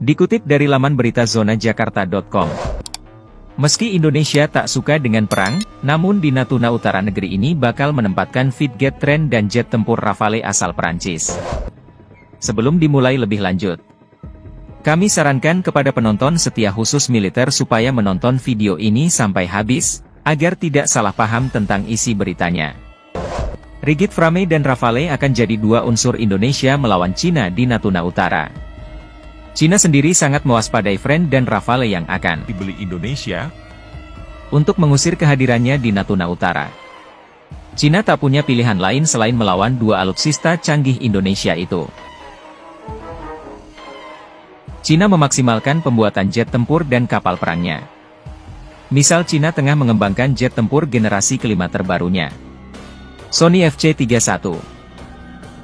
Dikutip dari laman berita zonajakarta.com. Meski Indonesia tak suka dengan perang, namun di Natuna Utara negeri ini bakal menempatkan Fighter Trent dan jet tempur Rafale asal Perancis. Sebelum dimulai lebih lanjut, kami sarankan kepada penonton setia khusus militer supaya menonton video ini sampai habis, agar tidak salah paham tentang isi beritanya. Rigid Frame dan Rafale akan jadi dua unsur Indonesia melawan Cina di Natuna Utara. Cina sendiri sangat mewaspadai Friend dan Rafale yang akan dibeli Indonesia untuk mengusir kehadirannya di Natuna Utara. Cina tak punya pilihan lain selain melawan dua alutsista canggih Indonesia itu. Cina memaksimalkan pembuatan jet tempur dan kapal perangnya. Misal Cina tengah mengembangkan jet tempur generasi kelima terbarunya, Sony FC-31.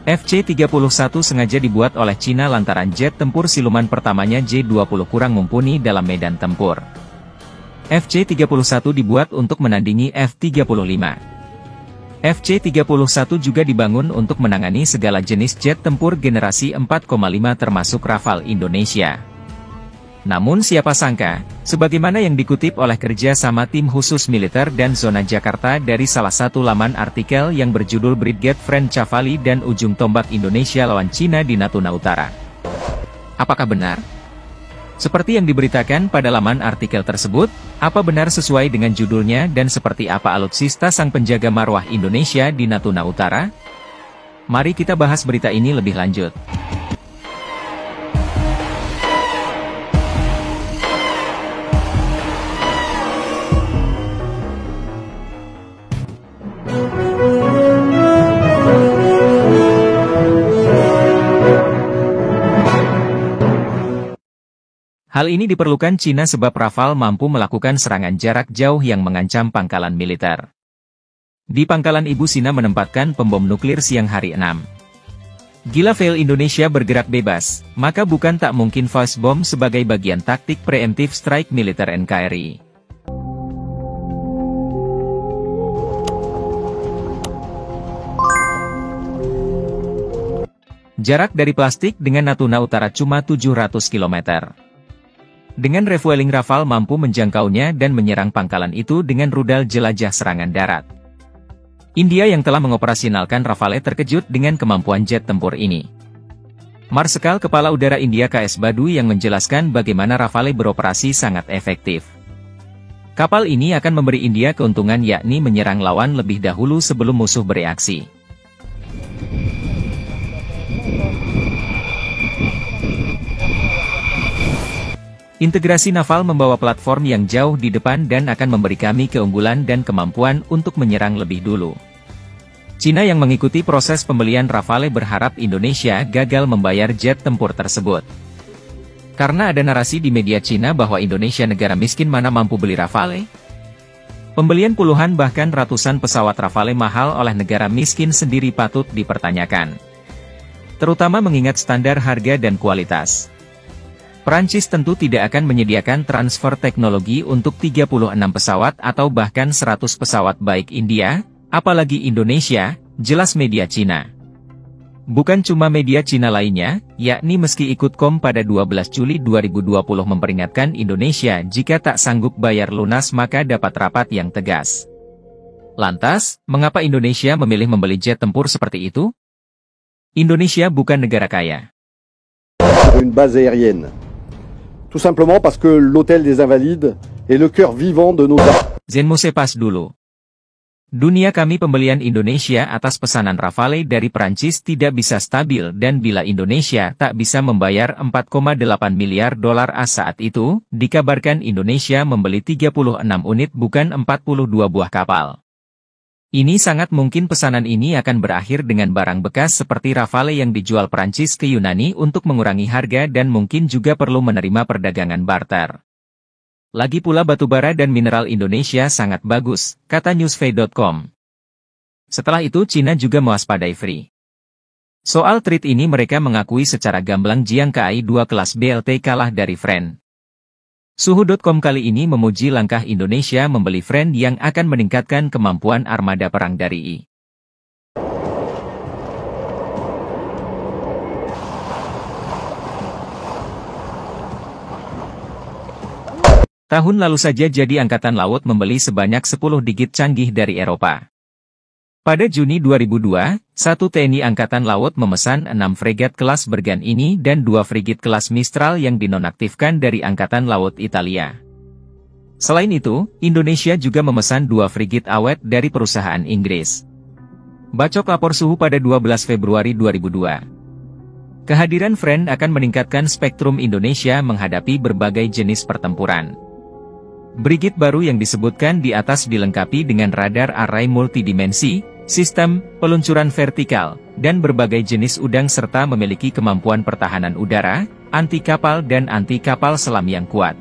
FC-31 sengaja dibuat oleh Cina lantaran jet tempur siluman pertamanya J-20 kurang mumpuni dalam medan tempur. FC-31 dibuat untuk menandingi F-35. FC-31 juga dibangun untuk menangani segala jenis jet tempur generasi 4,5 termasuk Rafale Indonesia. Namun siapa sangka, sebagaimana yang dikutip oleh kerja sama tim khusus militer dan zona Jakarta dari salah satu laman artikel yang berjudul Brigade Friend Cavali dan Ujung Tombak Indonesia lawan Cina di Natuna Utara. Apakah benar? Seperti yang diberitakan pada laman artikel tersebut, apa benar sesuai dengan judulnya dan seperti apa alutsista sang penjaga marwah Indonesia di Natuna Utara? Mari kita bahas berita ini lebih lanjut. Hal ini diperlukan Cina sebab Rafale mampu melakukan serangan jarak jauh yang mengancam pangkalan militer. Di pangkalan ibu Cina menempatkan pembom nuklir siang hari 6. Gila fail Indonesia bergerak bebas, maka bukan tak mungkin fast bomb sebagai bagian taktik preemptive strike militer NKRI. Jarak dari plastik dengan Natuna Utara cuma 700 km. Dengan refueling Rafale mampu menjangkaunya dan menyerang pangkalan itu dengan rudal jelajah serangan darat. India yang telah mengoperasionalkan Rafale terkejut dengan kemampuan jet tempur ini. Marsekal Kepala Udara India KS Badu yang menjelaskan bagaimana Rafale beroperasi sangat efektif. Kapal ini akan memberi India keuntungan yakni menyerang lawan lebih dahulu sebelum musuh bereaksi. Integrasi naval membawa platform yang jauh di depan dan akan memberi kami keunggulan dan kemampuan untuk menyerang lebih dulu. Cina yang mengikuti proses pembelian Rafale berharap Indonesia gagal membayar jet tempur tersebut. Karena ada narasi di media Cina bahwa Indonesia negara miskin mana mampu beli Rafale. Pembelian puluhan bahkan ratusan pesawat Rafale mahal oleh negara miskin sendiri patut dipertanyakan. Terutama mengingat standar harga dan kualitas. Perancis tentu tidak akan menyediakan transfer teknologi untuk 36 pesawat atau bahkan 100 pesawat baik India, apalagi Indonesia, jelas media Cina. Bukan cuma media Cina lainnya, yakni Meski ikut.com pada 12 Juli 2020 memperingatkan Indonesia jika tak sanggup bayar lunas maka dapat rapat yang tegas. Lantas, mengapa Indonesia memilih membeli jet tempur seperti itu? Indonesia bukan negara kaya. Une base aérienne. Tout simplement parce que l'hôtel des Invalides est le cœur vivant de nos armées. Zenmose pas dulu. Dunia kami pembelian Indonesia atas pesanan Rafale dari Prancis tidak bisa stabil dan bila Indonesia tak bisa membayar 4,8 miliar dolar AS saat itu, dikabarkan Indonesia membeli 36 unit bukan 42 buah kapal. Ini sangat mungkin pesanan ini akan berakhir dengan barang bekas seperti Rafale yang dijual Prancis ke Yunani untuk mengurangi harga dan mungkin juga perlu menerima perdagangan barter. Lagi pula batubara dan mineral Indonesia sangat bagus, kata newsfay.com. Setelah itu Cina juga mewaspadai Free. Soal trade ini mereka mengakui secara gamblang Jiang KAI-2 kelas BLT kalah dari Friend. Suhu.com kali ini memuji langkah Indonesia membeli Friend yang akan meningkatkan kemampuan armada perang dari I. Tahun lalu saja jadi Angkatan Laut membeli sebanyak 10 digit canggih dari Eropa. Pada Juni 2002, satu TNI Angkatan Laut memesan 6 fregat kelas Bergan ini dan 2 frigate kelas Mistral yang dinonaktifkan dari Angkatan Laut Italia. Selain itu, Indonesia juga memesan 2 frigate awet dari perusahaan Inggris. Bacok lapor suhu pada 12 Februari 2002. Kehadiran Friend akan meningkatkan spektrum Indonesia menghadapi berbagai jenis pertempuran. Brigade baru yang disebutkan di atas dilengkapi dengan radar array multidimensi, sistem peluncuran vertikal, dan berbagai jenis udang serta memiliki kemampuan pertahanan udara, anti kapal dan anti kapal selam yang kuat.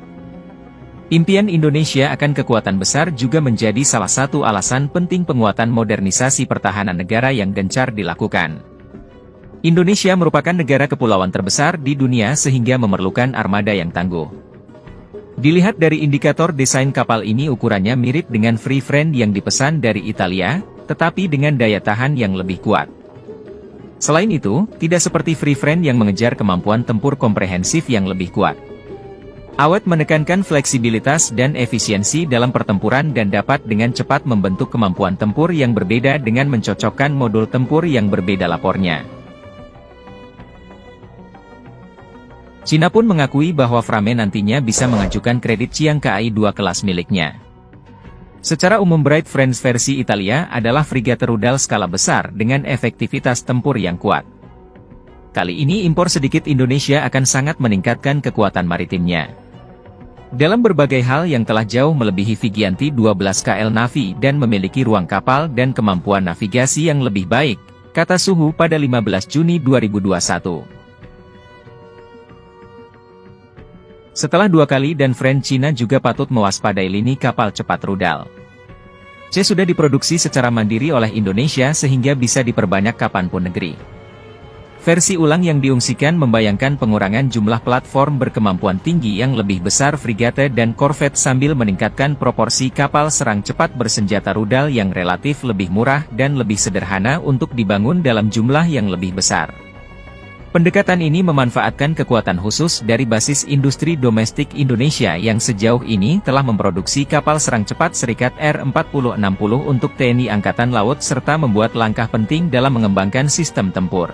Impian Indonesia akan kekuatan besar juga menjadi salah satu alasan penting penguatan modernisasi pertahanan negara yang gencar dilakukan. Indonesia merupakan negara kepulauan terbesar di dunia sehingga memerlukan armada yang tangguh. Dilihat dari indikator desain kapal ini ukurannya mirip dengan Free Friend yang dipesan dari Italia, tetapi dengan daya tahan yang lebih kuat. Selain itu, tidak seperti Free Friend yang mengejar kemampuan tempur komprehensif yang lebih kuat. Awet menekankan fleksibilitas dan efisiensi dalam pertempuran dan dapat dengan cepat membentuk kemampuan tempur yang berbeda dengan mencocokkan modul tempur yang berbeda lapornya. Cina pun mengakui bahwa Frame nantinya bisa mengajukan kredit Chiang Kai-2 kelas miliknya. Secara umum Bright Friends versi Italia adalah frigate rudal skala besar dengan efektivitas tempur yang kuat. Kali ini impor sedikit Indonesia akan sangat meningkatkan kekuatan maritimnya. Dalam berbagai hal yang telah jauh melebihi Vigianti 12 KL Navy dan memiliki ruang kapal dan kemampuan navigasi yang lebih baik, kata Suhu pada 15 Juni 2021. Setelah 2 kali dan Friend Cina juga patut mewaspadai lini kapal cepat rudal. C sudah diproduksi secara mandiri oleh Indonesia sehingga bisa diperbanyak kapanpun negeri. Versi ulang yang diungsikan membayangkan pengurangan jumlah platform berkemampuan tinggi yang lebih besar frigate dan korvet sambil meningkatkan proporsi kapal serang cepat bersenjata rudal yang relatif lebih murah dan lebih sederhana untuk dibangun dalam jumlah yang lebih besar. Pendekatan ini memanfaatkan kekuatan khusus dari basis industri domestik Indonesia yang sejauh ini telah memproduksi kapal serang cepat Serikat R-4060 untuk TNI Angkatan Laut serta membuat langkah penting dalam mengembangkan sistem tempur.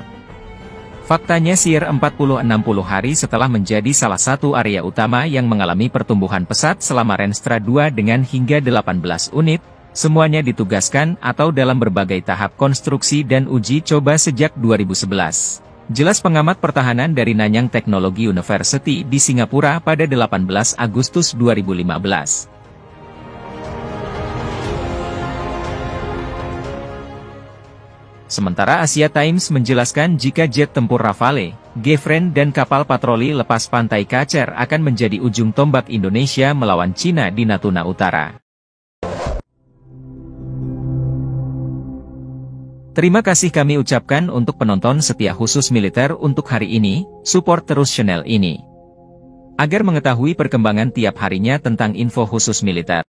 Faktanya Sier 4060 hari setelah menjadi salah satu area utama yang mengalami pertumbuhan pesat selama Renstra 2 dengan hingga 18 unit, semuanya ditugaskan atau dalam berbagai tahap konstruksi dan uji coba sejak 2011. Jelas pengamat pertahanan dari Nanyang Technology University di Singapura pada 18 Agustus 2015. Sementara Asia Times menjelaskan jika jet tempur Rafale, G-Friend dan kapal patroli lepas pantai Kacer akan menjadi ujung tombak Indonesia melawan Cina di Natuna Utara. Terima kasih kami ucapkan untuk penonton setia khusus militer untuk hari ini, support terus channel ini. Agar mengetahui perkembangan tiap harinya tentang info khusus militer.